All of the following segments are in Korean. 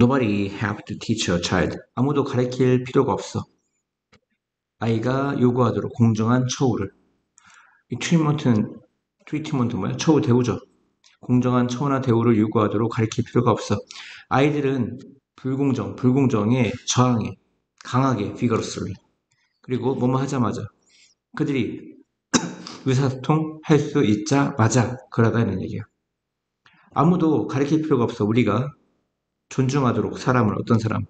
Nobody have to teach a child. 아무도 가르칠 필요가 없어. 아이가 요구하도록 공정한 처우를. 이 트리트먼트 뭐야? 처우 대우죠. 공정한 처우나 대우를 요구하도록 가르칠 필요가 없어. 아이들은 불공정에 저항해. 강하게, vigorously. 그리고 뭐뭐 하자마자 그들이 의사소통할 수 있자마자 그러다는 얘기야. 아무도 가르칠 필요가 없어. 우리가 존중하도록 사람을, 어떤 사람,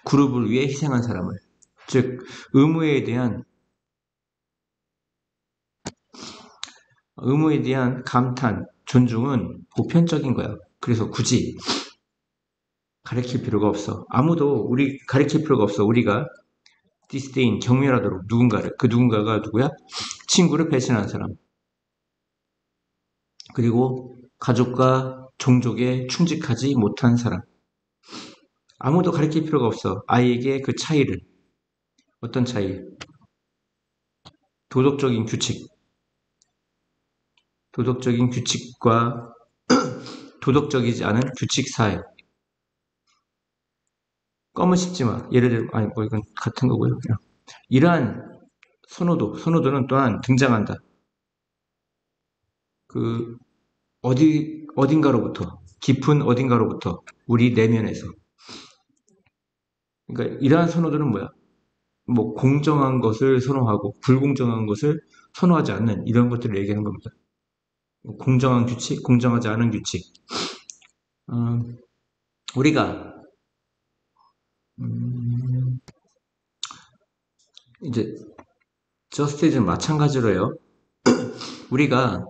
그룹을 위해 희생한 사람을, 즉 의무에 대한 감탄, 존중은 보편적인 거야. 그래서 굳이 가르칠 필요가 없어. 아무도 우리 가르칠 필요가 없어. 우리가 disdain, 경멸하도록 누군가를, 그 누군가가 누구야? 친구를 배신한 사람. 그리고 가족과 종족에 충직하지 못한 사람. 아무도 가르칠 필요가 없어. 아이에게 그 차이를. 어떤 차이? 도덕적인 규칙과 도덕적이지 않은 규칙 사회. 껌을 씹지 마. 예를 들어, 아니, 뭐 이건 같은 거고요. 그냥. 이러한 선호도는 또한 등장한다. 그, 어딘가로부터, 깊은 어딘가로부터, 우리 내면에서. 그러니까 이러한 선호도는 뭐야? 뭐, 공정한 것을 선호하고, 불공정한 것을 선호하지 않는 이런 것들을 얘기하는 겁니다. 뭐 공정한 규칙, 공정하지 않은 규칙. 우리가, 이제, 저스티즈는 마찬가지로 해요. 우리가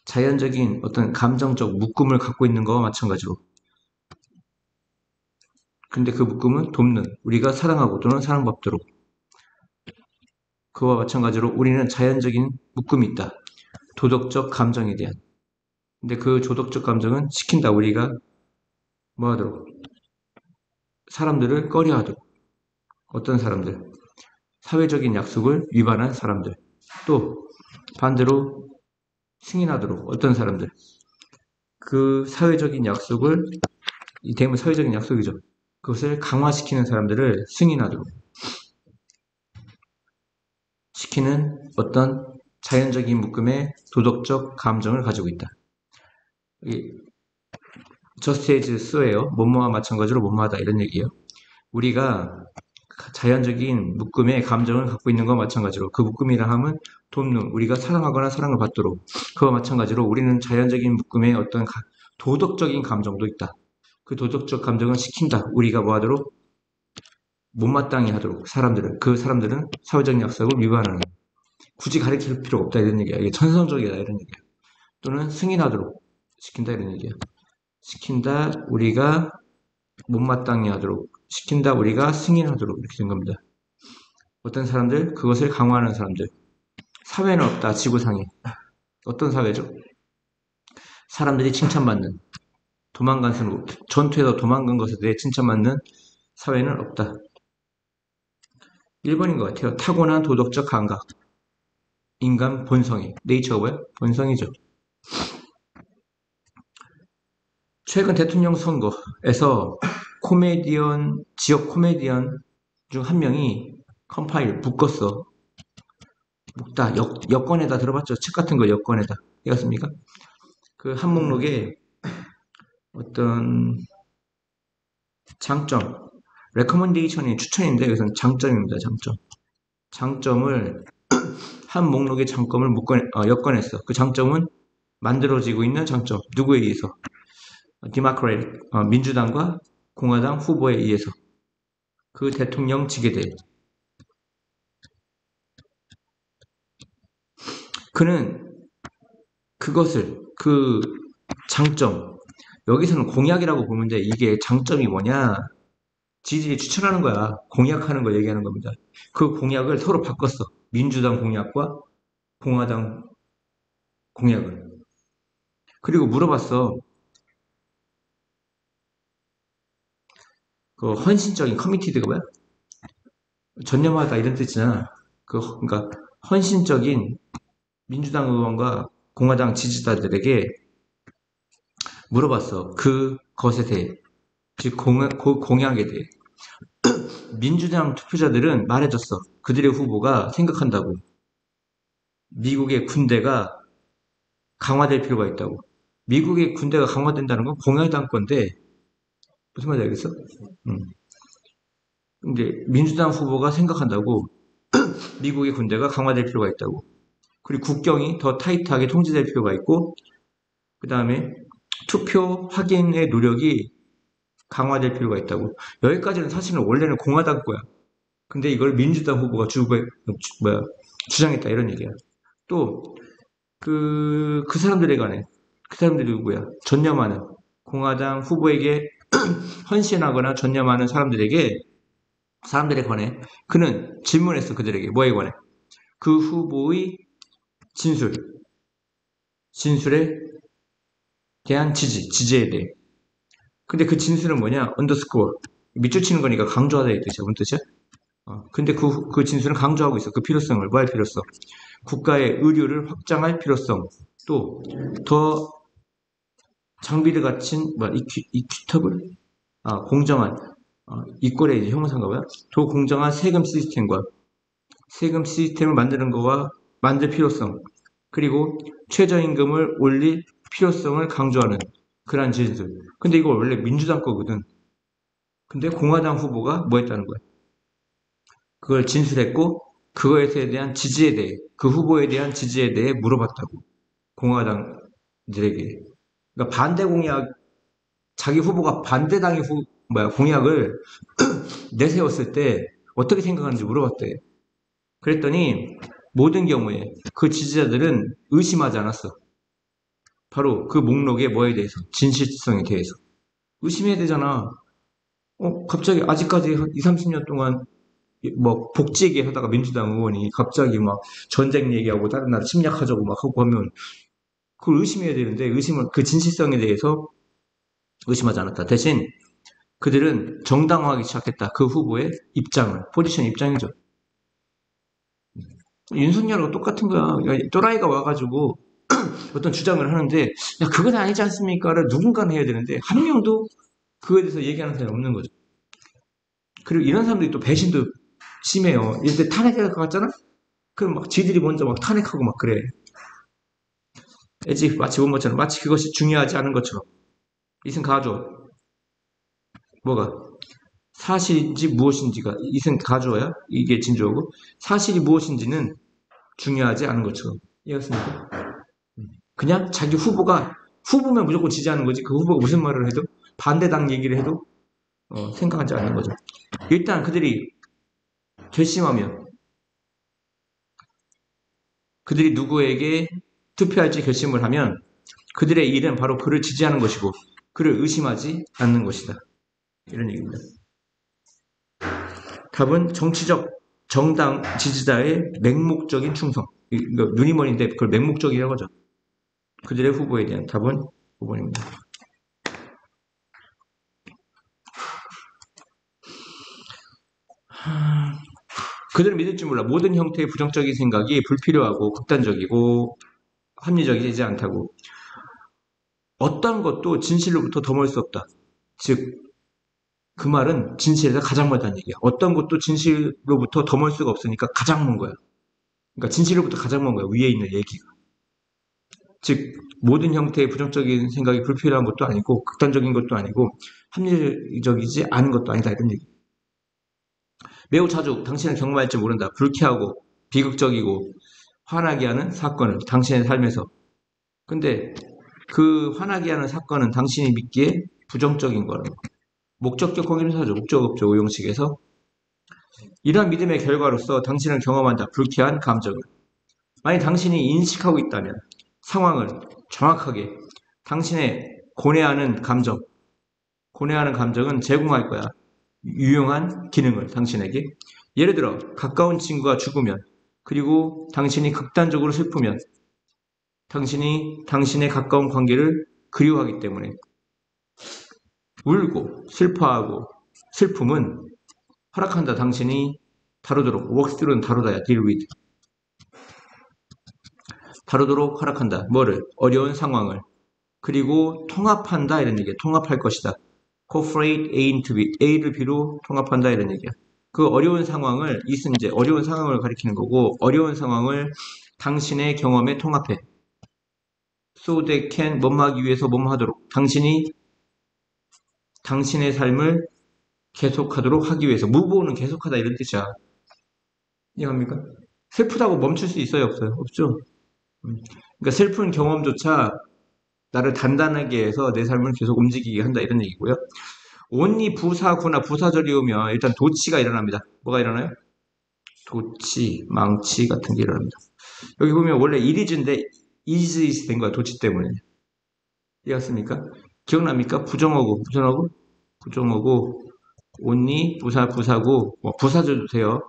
자연적인 어떤 감정적 묶음을 갖고 있는 거와 마찬가지로. 근데 그 묶음은 돕는, 우리가 사랑하고 또는 사랑받도록. 그와 마찬가지로 우리는 자연적인 묶음이 있다. 도덕적 감정에 대한. 근데 그 도덕적 감정은 시킨다. 우리가 뭐 하도록? 사람들을 꺼려하도록. 어떤 사람들? 사회적인 약속을 위반한 사람들. 또 반대로 승인하도록. 어떤 사람들? 그 사회적인 약속을, 이 대부분 사회적인 약속이죠. 그것을 강화시키는 사람들을 승인하도록 시키는 어떤 자연적인 묶음의 도덕적 감정을 가지고 있다. just as so예요. 뭐뭐와 마찬가지로 뭐뭐하다 이런 얘기예요. 우리가 자연적인 묶음의 감정을 갖고 있는 것과 마찬가지로 그 묶음이라 함은 돕는, 우리가 사랑하거나 사랑을 받도록, 그와 마찬가지로 우리는 자연적인 묶음의 어떤 도덕적인 감정도 있다. 그 도덕적 감정은 시킨다. 우리가 뭐 하도록? 못마땅히 하도록 그 사람들은 사회적 약속을 위반하는, 굳이 가르칠 필요가 없다 이런 얘기야. 이게 천성적이다 이런 얘기야. 또는 승인하도록 시킨다 이런 얘기야. 시킨다, 우리가 못마땅히 하도록 시킨다, 우리가 승인하도록 이렇게 된 겁니다. 어떤 사람들, 그것을 강화하는 사람들. 사회는 없다, 지구상에. 어떤 사회죠? 사람들이 칭찬받는, 전투에서 도망간 것에 대해 칭찬받는 사회는 없다. 1번인 것 같아요. 타고난 도덕적 감각. 인간 본성이. 네이처가 뭐야? 본성이죠. 최근 대통령 선거에서 지역 코미디언 중 한 명이 묶었어. 묶다, 여권에다 들어봤죠? 책 같은 거 여권에다. 이었습니까? 그 한 목록에 어떤 장점, 레커먼데이션이 추천인데 여기서는 장점입니다. 장점을 한 목록의 장점을 엮어냈어. 그 장점은 만들어지고 있는 장점. 누구에 의해서? 디모크래틱, 민주당과 공화당 후보에 의해서 그 대통령직에 대해. 그는 그 장점, 여기서는 공약이라고 보는데 이게 장점이 뭐냐? 지지에 추천하는 거야. 공약하는 거 얘기하는 겁니다. 그 공약을 서로 바꿨어. 민주당 공약과 공화당 공약을. 그리고 물어봤어. 그 헌신적인 커미티드가 뭐야? 전념하다 이런 뜻이잖아. 그러니까 헌신적인 민주당 의원과 공화당 지지자들에게 물어봤어. 그것에 대해. 즉 공약에 대해. 민주당 투표자들은 말해줬어. 그들의 후보가 생각한다고. 미국의 군대가 강화될 필요가 있다고. 미국의 군대가 강화된다는 건 공화당 건데 무슨 말인지 알겠어? 근데 민주당 후보가 생각한다고 미국의 군대가 강화될 필요가 있다고. 그리고 국경이 더 타이트하게 통제될 필요가 있고 그 다음에 투표 확인의 노력이 강화될 필요가 있다고. 여기까지는 사실은 원래는 공화당 거야. 근데 이걸 민주당 후보가 주장했다 이런 얘기야. 또 그 사람들에 관해 그 사람들이 누구야? 전념하는 공화당 후보에게 헌신하거나 전념하는 사람들에 관해 그는 질문했어. 그들에게 뭐에 관해? 그 후보의 진술에 대한 지지에 대해. 근데 그 진술은 뭐냐? 언더스코어 밑줄 치는 거니까 강조하다 이 뜻이야. 무슨 뜻이야? 근데 그 진술은 강조하고 있어. 그 필요성을 뭐 할 필요성? 국가의 의료를 확장할 필요성. 또 더 장비를 갖춘 이퀴터블 공정한 이꼴의 이제 형용사인가 봐요. 더 공정한 세금 시스템을 만드는 거와 만들 필요성, 그리고 최저임금을 올릴 필요성을 강조하는 그러한 진술. 근데 이거 원래 민주당 거거든. 근데 공화당 후보가 뭐 했다는 거야? 그걸 진술했고 그거에 대한 지지에 대해 그 후보에 대한 지지에 대해 물어봤다고. 공화당들에게. 그러니까 반대 공약 자기 후보가 반대당의 공약을 내세웠을 때 어떻게 생각하는지 물어봤대. 그랬더니 모든 경우에 그 지지자들은 의심하지 않았어. 바로 그 목록의 뭐에 대해서, 진실성에 대해서. 의심해야 되잖아. 갑자기 아직까지 한 2, 30년 동안 뭐 복지 얘기 하다가 민주당 의원이 갑자기 막 전쟁 얘기하고 다른 나라 침략하자고 막 하고 하면 그걸 의심해야 되는데 그 진실성에 대해서 의심하지 않았다. 대신 그들은 정당화하기 시작했다. 그 후보의 포지션 입장이죠. 윤석열하고 똑같은 거야. 또라이가 와가지고 어떤 주장을 하는데 야 그건 아니지 않습니까를 누군가는 해야 되는데 한 명도 그거에 대해서 얘기하는 사람이 없는 거죠. 그리고 이런 사람들이 또 배신도 심해요. 이럴 때 탄핵할 것 같잖아? 그럼 막 지들이 먼저 막 탄핵하고 막 그래. 마치 본 것처럼 마치 그것이 중요하지 않은 것처럼. 이승 가져. 뭐가? 사실인지 무엇인지가 이승 가져야 이게 진주하고 사실이 무엇인지는 중요하지 않은 것처럼. 이해했습니까? 그냥 자기 후보면 무조건 지지하는 거지. 그 후보가 무슨 말을 해도 반대당 얘기를 해도 생각하지 않는 거죠. 일단 그들이 결심하면 그들이 누구에게 투표할지 결심을 하면 그들의 일은 바로 그를 지지하는 것이고 그를 의심하지 않는 것이다. 이런 얘기입니다. 답은 정치적 정당 지지자의 맹목적인 충성. 눈이 먼인데 그걸 맹목적이라고 하죠. 그들의 후보에 대한 답은 5번입니다. 그들은 믿을지 몰라. 모든 형태의 부정적인 생각이 불필요하고 극단적이고 합리적이지 않다고. 어떤 것도 진실로부터 더 멀 수 없다. 즉, 그 말은 진실에서 가장 멀다는 얘기야. 어떤 것도 진실로부터 더 멀 수가 없으니까 가장 먼 거야. 그러니까 진실로부터 가장 먼 거야. 위에 있는 얘기가. 즉, 모든 형태의 부정적인 생각이 불필요한 것도 아니고 극단적인 것도 아니고 합리적이지 않은 것도 아니다. 이런 얘기. 매우 자주 당신은 경험할지 모른다. 불쾌하고 비극적이고 화나게 하는 사건을 당신의 삶에서. 근데 그 화나게 하는 사건은 당신이 믿기에 부정적인 거라고. 목적격 공인사죠. 목적업적 오형식에서 이러한 믿음의 결과로서 당신은 경험한다. 불쾌한 감정을. 만약 당신이 인식하고 있다면 상황을 정확하게 당신의 고뇌하는 감정은 제공할 거야. 유용한 기능을 당신에게. 예를 들어 가까운 친구가 죽으면 그리고 당신이 극단적으로 슬프면 당신이 당신의 가까운 관계를 그리워하기 때문에 울고 슬퍼하고 슬픔은 허락한다. 당신이 다루도록 workthrough는 다루다야 deal with 다루도록 허락한다. 뭐를? 어려운 상황을. 그리고 통합한다 이런 얘기야. 통합할 것이다. cooperate A into B, A를 B로 통합한다 이런 얘기야. 그 어려운 상황을 이은 이제 어려운 상황을 가리키는 거고 어려운 상황을 당신의 경험에 통합해. So they can 뭐뭐 하기 위해서 뭐뭐 하도록 당신이 당신의 삶을 계속하도록 하기 위해서 무보는 계속하다 이런 뜻이야. 이해합니까? 슬프다고 멈출 수 있어요 없어요? 없죠. 그러니까 슬픈 경험조차 나를 단단하게 해서 내 삶을 계속 움직이게 한다 이런 얘기고요. 온리 부사구나 부사절이 오면 일단 도치가 일어납니다. 뭐가 일어나요? 도치, 망치 같은 게 일어납니다. 여기 보면 원래 이리즈인데 is 된 거야 도치 때문에. 이해갔습니까? 기억납니까? 부정어고 온리 부사구 부사절 주세요.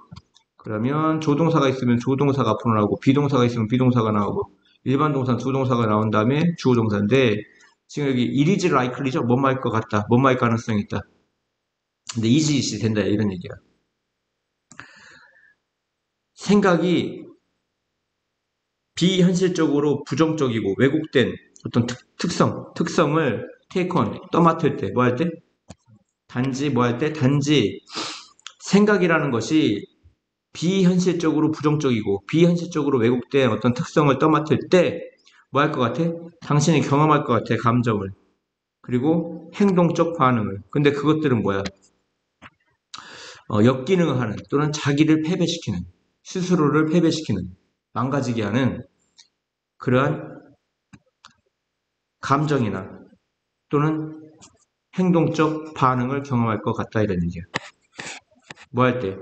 그러면 조동사가 있으면 조동사가 앞으로 나오고 비동사가 있으면 비동사가 나오고 일반 동사는 두 동사가 나온 다음에 주어 동사인데 지금 여기 it is likely죠. 뭐뭐 할 것 같다. 뭐뭐 할 가능성이 있다. 근데 is 된다 이런 얘기야. 생각이 비현실적으로 부정적이고 왜곡된 어떤 특성을 take on, 떠맡을 때, 뭐 할 때? 단지 뭐 할 때? 단지 생각이라는 것이 비현실적으로 부정적이고 비현실적으로 왜곡된 어떤 특성을 떠맡을 때 뭐 할 것 같아? 당신이 경험할 것 같아, 감정을. 그리고 행동적 반응을. 근데 그것들은 뭐야? 역기능을 하는 또는 자기를 패배시키는, 스스로를 패배시키는, 망가지게 하는 그러한 감정이나 또는 행동적 반응을 경험할 것 같다 이런 얘기야. 뭐 할 때?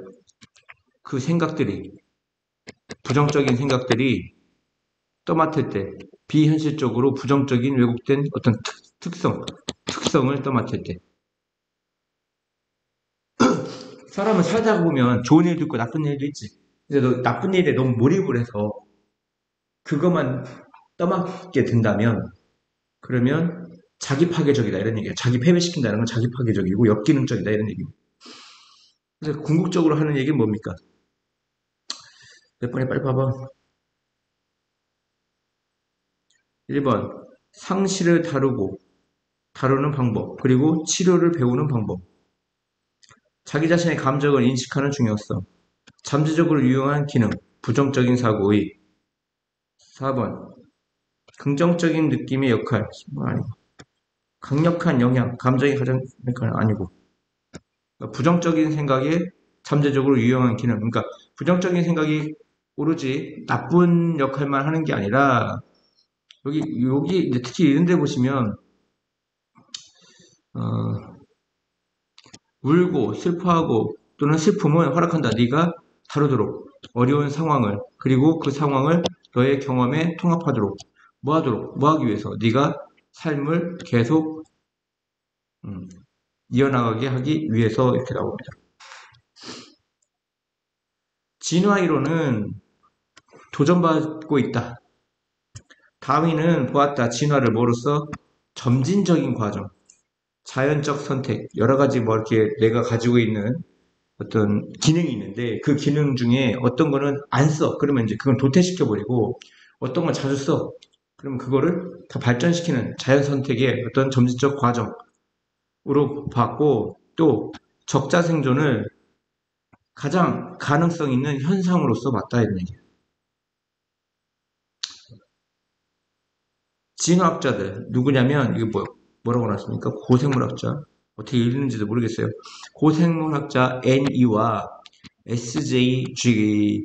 그 생각들이 부정적인 생각들이 떠맡을 때 비현실적으로 부정적인 왜곡된 어떤 특성을 떠맡을 때 사람은 살다 보면 좋은 일도 있고 나쁜 일도 있지. 근데 너 나쁜 일에 너무 몰입을 해서 그것만 떠맡게 된다면 그러면 자기 파괴적이다 이런 얘기야. 자기 패배시킨다는 건 자기 파괴적이고 역기능적이다 이런 얘기입니다. 그래서 궁극적으로 하는 얘기는 뭡니까? 몇 번에 빨리 봐봐. 1번 상실을 다루는 방법 그리고 치료를 배우는 방법 자기 자신의 감정을 인식하는 중요성 잠재적으로 유용한 기능 부정적인 사고의 4번 긍정적인 느낌의 역할 아니고 강력한 영향 감정이 가장 아니고 부정적인 생각에 잠재적으로 유용한 기능 그러니까 부정적인 생각이 오로지 나쁜 역할만 하는 게 아니라 여기 이제 특히 이런 데 보시면 울고 슬퍼하고 또는 슬픔을 허락한다. 네가 다루도록 어려운 상황을 그리고 그 상황을 너의 경험에 통합하도록 뭐 하기 위해서 네가 삶을 계속 이어나가게 하기 위해서 이렇게 나옵니다. 진화 이론은 도전받고 있다. 다윈은 보았다. 진화를 뭐로써? 점진적인 과정, 자연적 선택, 여러 가지 뭐 이렇게 내가 가지고 있는 어떤 기능이 있는데 그 기능 중에 어떤 거는 안 써. 그러면 이제 그건 도태시켜버리고 어떤 건 자주 써. 그러면 그거를 더 발전시키는 자연 선택의 어떤 점진적 과정으로 봤고 또 적자 생존을 가장 가능성 있는 현상으로서 봤다 이런 얘기예요. 진화학자들 누구냐면 이게 뭐라고 나왔습니까? 고생물학자 어떻게 읽는지도 모르겠어요. 고생물학자 NE와 SJG와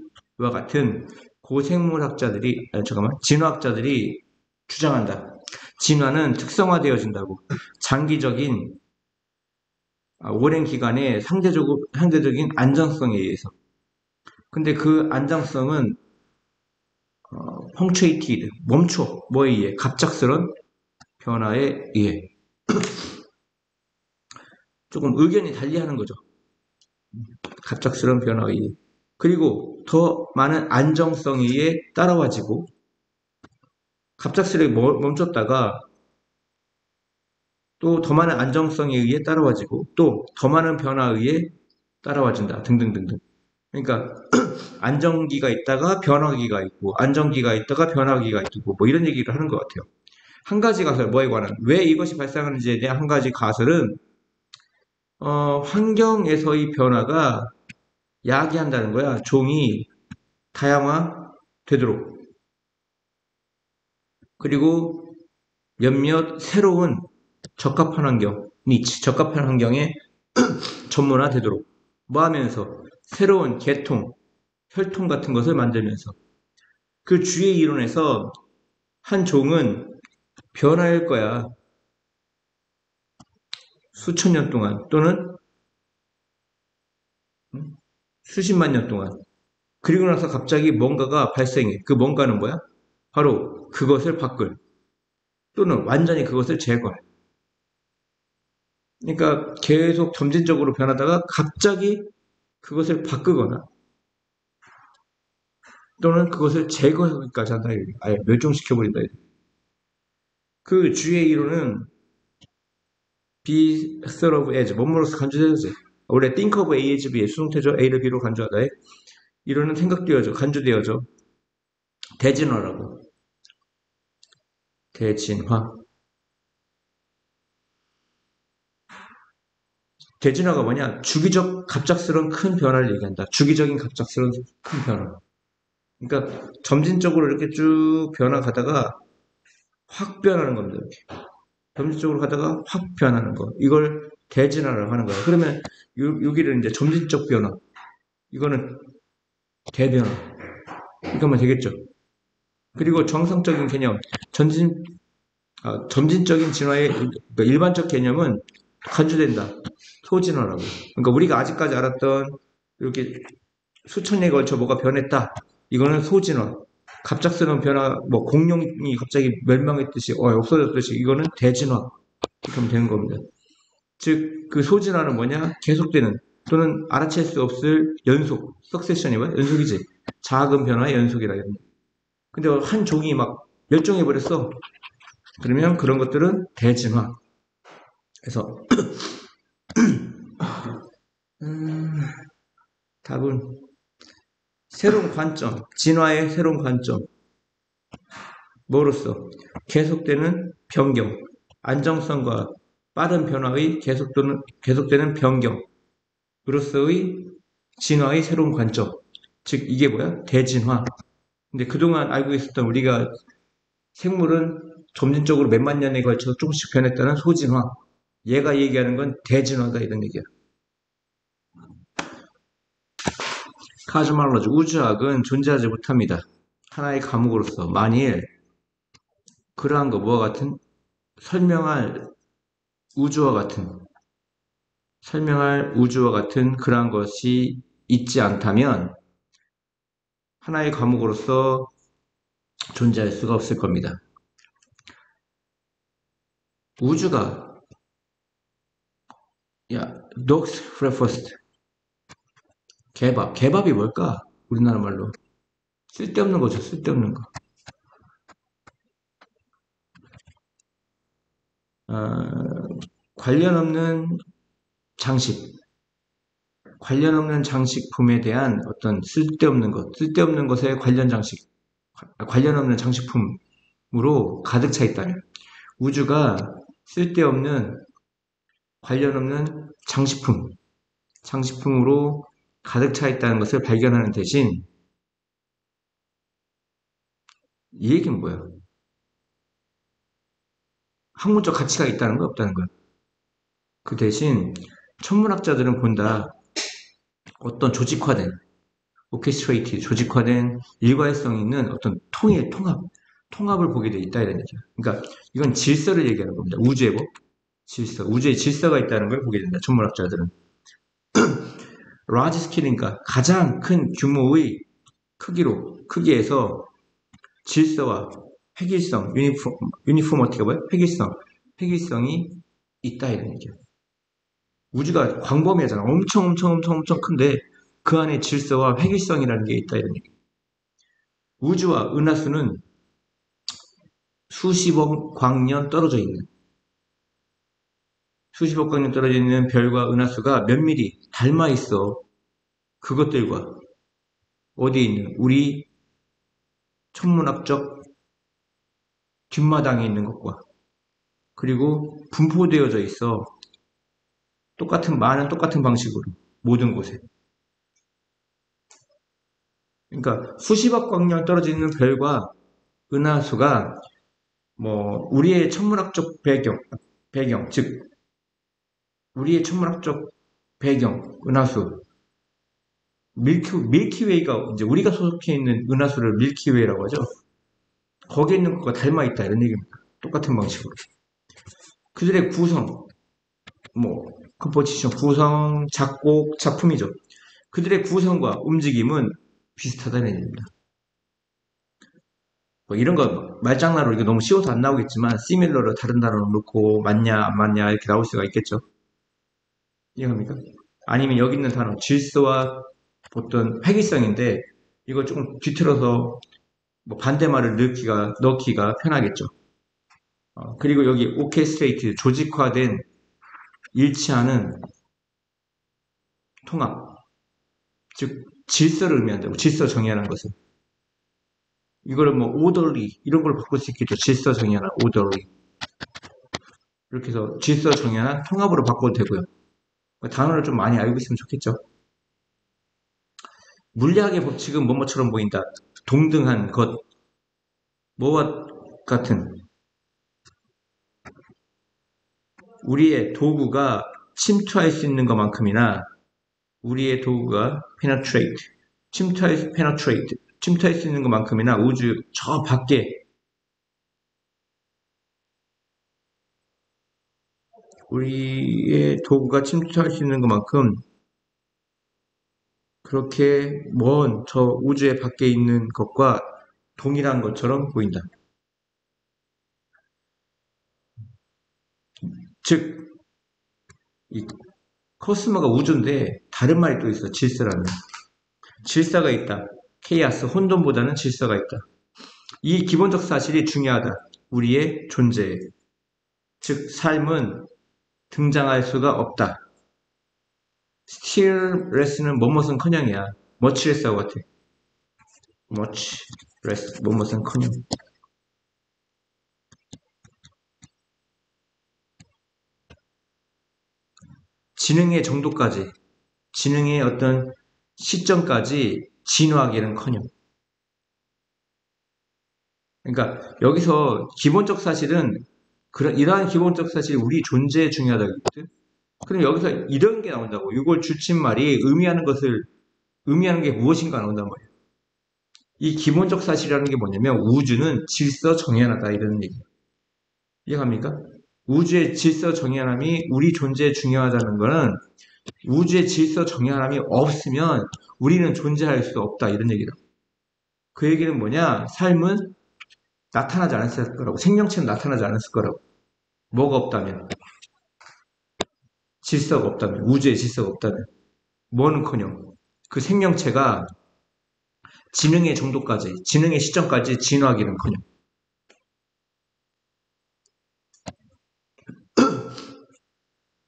같은 진화학자들이 주장한다. 진화는 특성화되어진다고. 장기적인 오랜 기간의 상대적인 안정성에 의해서. 근데 그 안정성은 punctuated, 멈춰. 뭐에 의해? 갑작스런 변화에 의해. 조금 의견이 달리하는 거죠. 갑작스러운 변화에 의해. 그리고 더 많은 안정성에 의해 따라와지고 갑작스레 멈췄다가 또 더 많은 안정성에 의해 따라와지고 또 더 많은 변화에 의해 따라와진다 등등등등. 그러니까 안정기가 있다가 변화기가 있고 안정기가 있다가 변화기가 있고 뭐 이런 얘기를 하는 것 같아요. 한 가지 가설 뭐에 관한 왜 이것이 발생하는지에 대한 한 가지 가설은 환경에서의 변화가 야기한다는 거야. 종이 다양화되도록. 그리고 몇몇 새로운 적합한 환경, 니치, 적합한 환경에 전문화되도록. 뭐 하면서? 새로운 계통, 혈통 같은 것을 만들면서. 그 주의 이론에서 한 종은 변화일 거야. 수천 년 동안 또는 수십만 년 동안. 그리고 나서 갑자기 뭔가가 발생해. 그 뭔가는 뭐야? 바로 그것을 바꿀 또는 완전히 그것을 제거할. 그러니까 계속 점진적으로 변하다가 갑자기 그것을 바꾸거나 또는 그것을 제거하기까지 한다. 아예 멸종시켜버린다. 그 주의 이론은 be thought of as, 뭐뭐로서 간주되어지. 원래 think of A as B의 수동태죠. A를 B로 간주하다. 이론은 생각되어져, 간주되어져. 대진화라고. 대진화. 대진화가 뭐냐? 주기적 갑작스러운 큰 변화를 얘기한다. 주기적인 갑작스러운 큰 변화. 그러니까 점진적으로 이렇게 쭉 변화가다가 확 변하는 겁니다. 이렇게. 점진적으로 가다가 확 변하는 거. 이걸 대진화라고 하는 거예요. 그러면 여기를 이제 점진적 변화. 이거는 대변화. 이렇게 하면 되겠죠. 그리고 정상적인 개념, 점진적인 진화의 그러니까 일반적 개념은 간주된다. 소진화라고. 그러니까 우리가 아직까지 알았던 이렇게 수천 년에 걸쳐 뭐가 변했다. 이거는 소진화. 갑작스러운 변화, 뭐 공룡이 갑자기 멸망했듯이, 없어졌듯이 이거는 대진화. 이렇게 하면 되는 겁니다. 즉, 그 소진화는 뭐냐? 계속되는 또는 알아챌 수 없을 연속, 석세션이 뭐야? 연속이지. 작은 변화의 연속이라 해야 됩니다. 근데 한 종이 막 멸종해버렸어. 그러면 그런 것들은 대진화. 그래서 답은 새로운 관점, 진화의 새로운 관점. 뭐로써? 계속되는 변경, 안정성과 빠른 변화의 계속되는 변경으로서의 진화의 새로운 관점. 즉 이게 뭐야? 대진화. 근데 그동안 알고 있었던 우리가 생물은 점진적으로 몇만 년에 걸쳐서 조금씩 변했다는 소진화. 얘가 얘기하는 건 대진화다 이런 얘기야. 카즈말로지 우주학은 존재하지 못합니다. 하나의 과목으로서 만일 그러한 거 뭐와 같은 우주와 같은 설명할 우주와 같은 그러한 것이 있지 않다면 하나의 과목으로서 존재할 수가 없을 겁니다. 우주가 Dogs Breakfast 개밥이 뭘까? 우리나라 말로 쓸데없는 거죠. 쓸데없는 거. 관련 없는 장식품에 대한 어떤 쓸데없는 것에 관련 없는 장식품으로 가득 차 있다면 우주가 쓸데없는 관련 없는 장식품으로 가득 차 있다는 것을 발견하는 대신 이 얘기는 뭐야? 학문적 가치가 있다는 거 없다는 거야. 그 대신 천문학자들은 본다. 어떤 조직화된 일괄성 있는 어떤 통합을 보게 돼 있다 이런 얘기야. 그러니까 이건 질서를 얘기하는 겁니다. 우주의 우주의 질서가 있다는 걸 보게 된다. 천문학자들은. 라지 스케일이니까 가장 큰 규모의 크기에서 질서와 획일성, 유니포머티가 뭐야? 획일성이 있다 이런 얘기야. 우주가 광범위하잖아. 엄청 큰데 그 안에 질서와 획일성이라는 게 있다 이런 얘기. 우주와 은하수는 수십억 광년 떨어져 있는 별과 은하수가 면밀히 닮아 있어. 그것들과 어디에 있는 우리 천문학적 뒷마당에 있는 것과 그리고 분포되어져 있어. 많은 똑같은 방식으로 모든 곳에. 그러니까 수십억 광년 떨어져 있는 별과 은하수가 우리의 천문학적 즉 우리의 천문학적 배경 은하수 밀키웨이가 이제 우리가 소속해 있는 은하수를 밀키웨이라고 하죠. 거기에 있는 것과 닮아 있다 이런 얘기입니다. 똑같은 방식으로. 그들의 구성, 컴포지션, 구성, 작곡, 작품이죠. 그들의 구성과 움직임은 비슷하다는 얘기입니다. 이런 거 말장난으로 이게 너무 쉬워서 안 나오겠지만 시밀러를 다른 단어로 넣고 맞냐 안 맞냐 이렇게 나올 수가 있겠죠. 이해갑니까? 아니면 여기 있는 단어 질서와 어떤 회귀성인데 이걸 조금 뒤틀어서 반대말을 넣기가 편하겠죠. 그리고 여기 오케스트레이트 조직화된 일치하는 통합, 즉 질서를 의미한다고. 질서 정의하는 것은 이거를 오더리 이런 걸 바꿀 수 있겠죠. 질서 정의하는 오더리 이렇게 해서 질서 정의하는 통합으로 바꿔도 되고요. 단어를 좀 많이 알고 있으면 좋겠죠. 물리학의 법칙은 뭐뭐처럼 보인다. 동등한 것, 뭐와 같은 우리의 도구가 침투할 수 있는 것만큼이나 우리의 도구가 침투할 수 있는 것만큼이나 우주 저 밖에 우리의 도구가 침투할 수 있는 것만큼 그렇게 먼 저 우주의 밖에 있는 것과 동일한 것처럼 보인다. 즉, 이 코스모가 우주인데 다른 말이 또 있어. 질서라는. 질서가 있다. 케이아스, 혼돈보다는 질서가 있다. 이 기본적 사실이 중요하다. 우리의 존재에. 즉, 삶은 등장할 수가 없다. still less는 뭐뭇은커녕이야. much less하고 같아. much less, 뭐뭇은커녕. 지능의 정도까지, 지능의 어떤 시점까지 진화하기는커녕. 그러니까 여기서 기본적 사실은 이러한 기본적 사실이 우리 존재에 중요하다거든. 그럼 여기서 이런 게 나온다고. 이걸 줄임말이 의미하는 게 무엇인가 나온단 말이에요. 이 기본적 사실이라는 게 뭐냐면 우주는 질서 정연하다 이런 얘기예요. 이해갑니까? 우주의 질서 정연함이 우리 존재에 중요하다는 거는 우주의 질서 정연함이 없으면 우리는 존재할 수 없다 이런 얘기다. 그 얘기는 뭐냐? 삶은 나타나지 않았을 거라고. 생명체는 나타나지 않았을 거라고. 뭐가 없다면? 질서가 없다면. 우주의 질서가 없다면. 뭐는커녕 그 생명체가 지능의 정도까지, 지능의 시점까지 진화하기는커녕.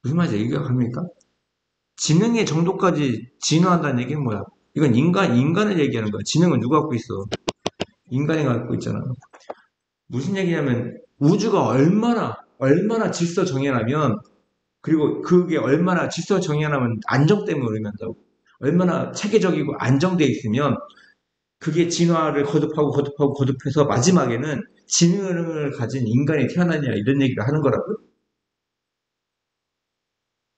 무슨 말인지 이해갑니까? 지능의 정도까지 진화한다는 얘기는 뭐야? 이건 인간을 얘기하는 거야. 지능은 누가 갖고 있어? 인간이 갖고 있잖아. 무슨 얘기냐면 우주가 얼마나 질서 정연하면 그리고 그게 얼마나 질서 정연하면 안정 때문에 의미한다고. 얼마나 체계적이고 안정돼 있으면 그게 진화를 거듭해서 마지막에는 지능을 가진 인간이 태어나냐 이런 얘기를 하는 거라고요.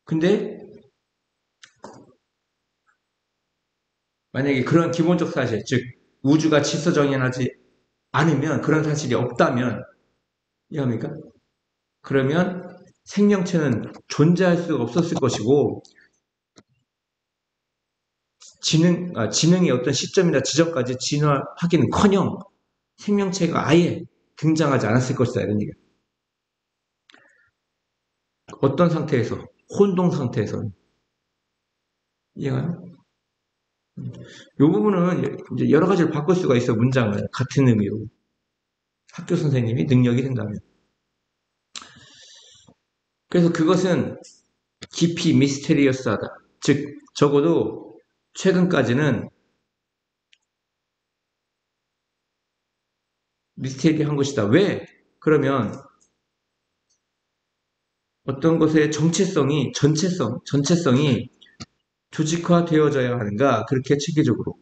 근데 만약에 그런 기본적 사실, 즉 우주가 질서정연하지 않으면 그런 사실이 없다면 이해합니까? 그러면 생명체는 존재할 수가 없었을 것이고 지능의 어떤 시점이나 지점까지 진화하기는커녕 생명체가 아예 등장하지 않았을 것이다 이런 얘기예요. 어떤 상태에서? 혼동 상태에서. 이해가요? 이 부분은 이제 여러 가지로 바꿀 수가 있어 문장을 같은 의미로 학교 선생님이 능력이 된다면. 그래서 그것은 깊이 미스테리어스하다. 즉 적어도 최근까지는 미스테리한 것이다. 왜? 그러면 어떤 것의 전체성이 조직화되어져야 하는가? 그렇게 체계적으로.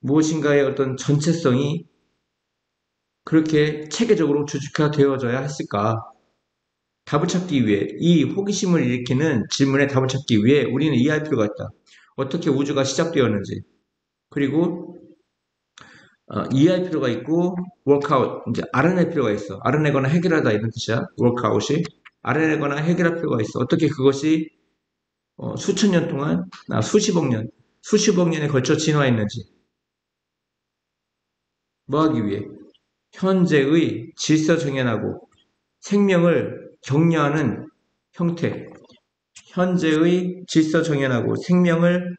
무엇인가의 어떤 전체성이 그렇게 체계적으로 조직화되어져야 했을까? 답을 찾기 위해, 이 호기심을 일으키는 질문에 답을 찾기 위해 우리는 이해할 필요가 있다. 어떻게 우주가 시작되었는지. 그리고 이해할 필요가 있고 워크아웃 이제 알아낼 필요가 있어. 알아내거나 해결하다 이런 뜻이야. 워크아웃이 알아내거나 해결할 필요가 있어. 어떻게 그것이 수천 년 동안 수십억 년에 걸쳐 진화했는지 뭐 하기 위해 현재의 질서 정연하고 생명을 격려하는 형태 현재의 질서 정연하고 생명을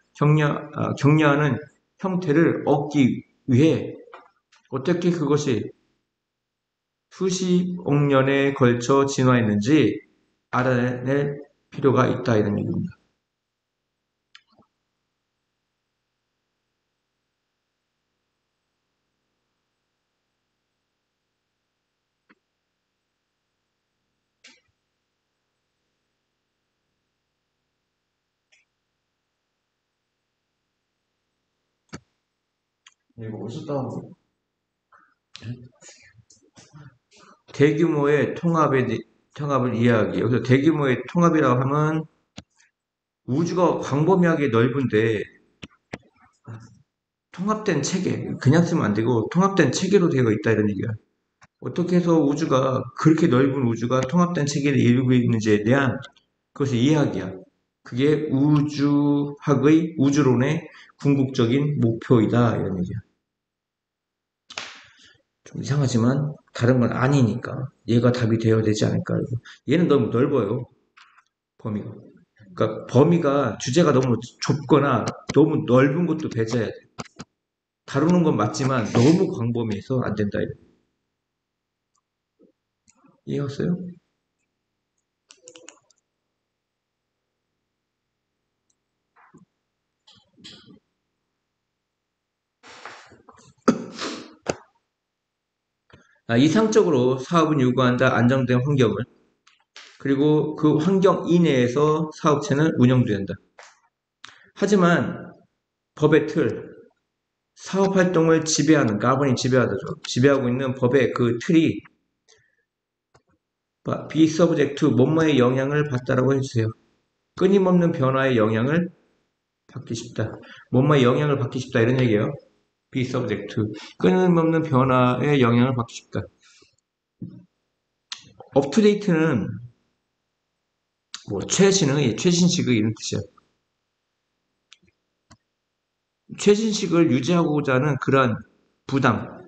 격려하는 형태를 얻기 위해 어떻게 그것이 수십억 년에 걸쳐 진화했는지 알아낼 필요가 있다 이런 얘기입니다. 이거 어디서 따온 대규모의 통합을 이해하기. 여기서 대규모의 통합이라고 하면 우주가 광범위하게 넓은데 통합된 체계, 그냥 쓰면 안 되고 통합된 체계로 되어 있다 이런 얘기야. 어떻게 해서 우주가 그렇게 넓은 우주가 통합된 체계를 이루고 있는지에 대한 그것을 이해하기야. 그게 우주론의 궁극적인 목표이다 이런 얘기야. 좀 이상하지만 다른 건 아니니까 얘가 답이 되어야 되지 않을까. 얘는 너무 넓어요. 범위가. 그러니까 범위가 주제가 너무 좁거나 너무 넓은 것도 배제해야 돼. 다루는 건 맞지만 너무 광범위해서 안 된다. 이해했어요? 이상적으로 사업은 요구한다. 안정된 환경을. 그리고 그 환경 이내에서 사업체는 운영된다. 하지만 법의 틀, 사업 활동을 지배하는, 가번이 지배하고 있는 법의 그 틀이 be subject to 뭐뭐의 영향을 받다라고 해주세요. 끊임없는 변화의 영향을 받기 쉽다. 뭐뭐의 영향을 받기 쉽다 이런 얘기예요. be subject to 끊임없는 변화의 영향을 받기 쉽다. up to date는 뭐 최신식의 이런 뜻이야. 최신식을 유지하고자 하는 그러한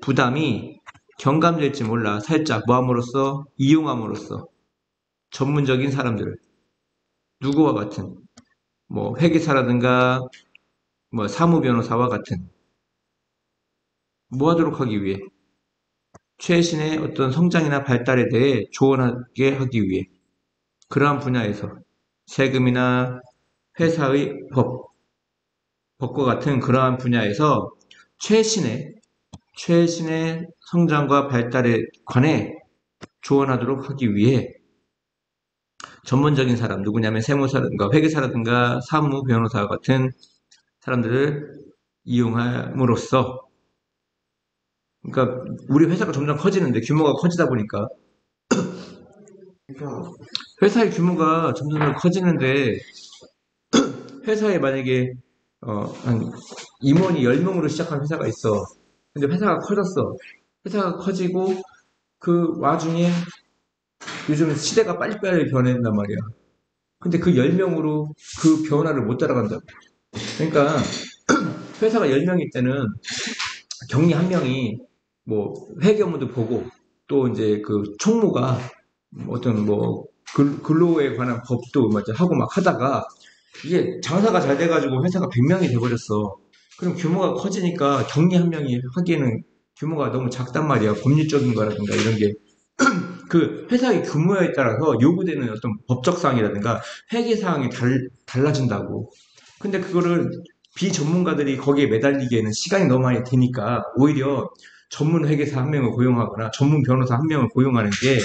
부담이 경감될지 몰라. 살짝 뭐함으로써 이용함으로써 전문적인 사람들을 누구와 같은 뭐 회계사라든가 뭐 사무변호사와 같은 뭐 하도록 하기 위해 최신의 어떤 성장이나 발달에 대해 조언하게 하기 위해 그러한 분야에서 세금이나 회사의 법과 같은 그러한 분야에서 최신의 성장과 발달에 관해 조언하도록 하기 위해 전문적인 사람, 누구냐면 세무사라든가 회계사라든가 사무 변호사 같은 사람들을 이용함으로써 그러니까 우리 회사가 점점 커지는데 규모가 커지다 보니까 회사의 규모가 점점 커지는데 회사에 만약에 한 임원이 10명으로 시작한 회사가 있어. 근데 회사가 커졌어. 회사가 커지고 그 와중에 요즘 시대가 빨리빨리 변한단 말이야. 근데 그 10명으로 그 변화를 못 따라간다. 그러니까 회사가 10명일 때는 경리 한 명이 뭐 회계 업무도 보고 또 이제 그 총무가 어떤 뭐 근로에 관한 법도 하고 막 하다가 이게 장사가 잘 돼가지고 회사가 100명이 돼버렸어. 그럼 규모가 커지니까 경리 한 명이 하기에는 규모가 너무 작단 말이야. 법률적인 거라든가 이런 게. 그 회사의 규모에 따라서 요구되는 어떤 법적 사항이라든가 회계 사항이 달라진다고. 근데 그거를 비전문가들이 거기에 매달리기에는 시간이 너무 많이 드니까 오히려 전문 회계사 한 명을 고용하거나 전문 변호사 한 명을 고용하는 게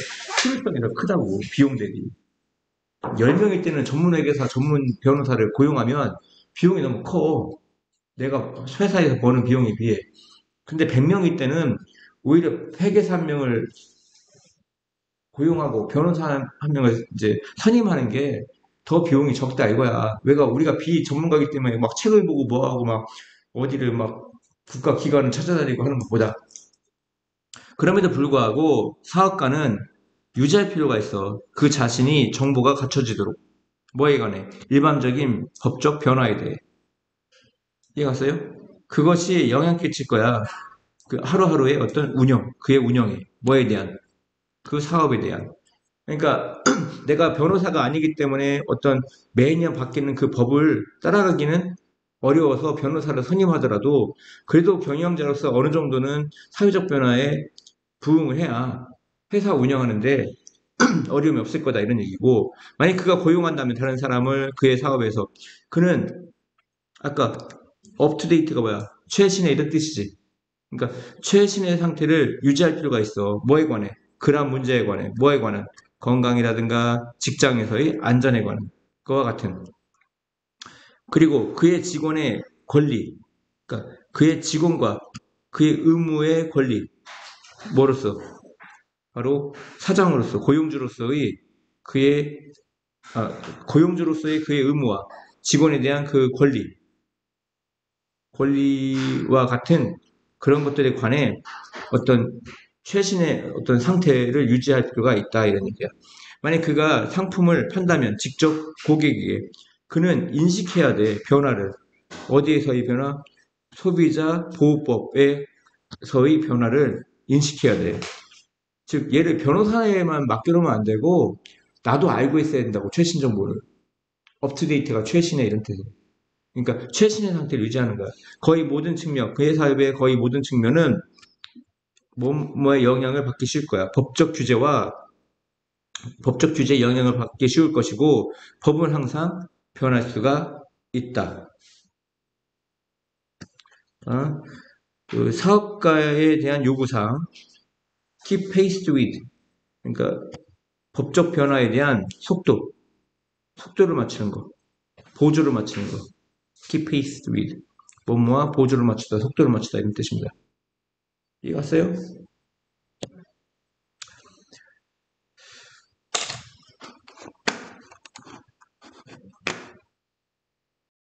효율성이 더 크다고, 비용 대비. 10명일 때는 전문 회계사, 전문 변호사를 고용하면 비용이 너무 커. 내가 회사에서 버는 비용에 비해. 근데 100명일 때는 오히려 회계사 한 명을 고용하고 변호사 한 명을 이제 선임하는 게 더 비용이 적다 이거야. 우리가 비전문가이기 때문에 막 책을 보고 뭐하고 막 어디를 막 국가 기관을 찾아다니고 하는 것보다. 그럼에도 불구하고 사업가는 유지할 필요가 있어. 그 자신이 정보가 갖춰지도록. 뭐에 관해? 일반적인 법적 변화에 대해. 이해갔어요? 그것이 영향 끼칠 거야. 그 하루하루의 어떤 운영, 그의 운영에. 뭐에 대한? 그 사업에 대한. 그러니까 내가 변호사가 아니기 때문에 어떤 매년 바뀌는 그 법을 따라가기는 어려워서 변호사를 선임하더라도 그래도 경영자로서 어느 정도는 사회적 변화에 부응을 해야 회사 운영하는데 어려움이 없을 거다 이런 얘기고, 만약 그가 고용한다면 다른 사람을 그의 사업에서, 그는 아까 업투데이트가 뭐야? 최신의 이런 뜻이지. 그러니까 최신의 상태를 유지할 필요가 있어. 뭐에 관해? 그런 문제에 관해. 뭐에 관한? 건강이라든가 직장에서의 안전에 관한 거와 같은. 그리고 그의 직원의 권리, 그러니까 그의 직원과 그의 의무의 권리, 뭐로서? 바로 사장으로서, 고용주로서의 그의 고용주로서의 그의 의무와 직원에 대한 그 권리와 같은 그런 것들에 관해 어떤 최신의 어떤 상태를 유지할 필요가 있다 이런 얘기야. 만약 그가 상품을 판다면 직접 고객에게 그는 인식해야 돼. 변화를. 어디에서의 변화? 소비자 보호법에서의 변화를 인식해야 돼. 즉 얘를 변호사에만 맡겨놓으면 안 되고 나도 알고 있어야 된다고. 최신 정보를. 업투데이트가 최신의 이런 뜻이에요. 그러니까 최신의 상태를 유지하는 거야. 거의 모든 측면, 그의 사업의 거의 모든 측면은 뭐뭐의 영향을 받기 쉬울 거야. 법적 규제의 영향을 받기 쉬울 것이고 법은 항상 변할 수가 있다. 그 사업가에 대한 요구사항 keep pace with, 그러니까 법적 변화에 대한 속도를 맞추는 거, 보조를 맞추는 거. keep pace with, 뭐뭐와 보조를 맞추다, 속도를 맞추다 이런 뜻입니다. 이해갔어요?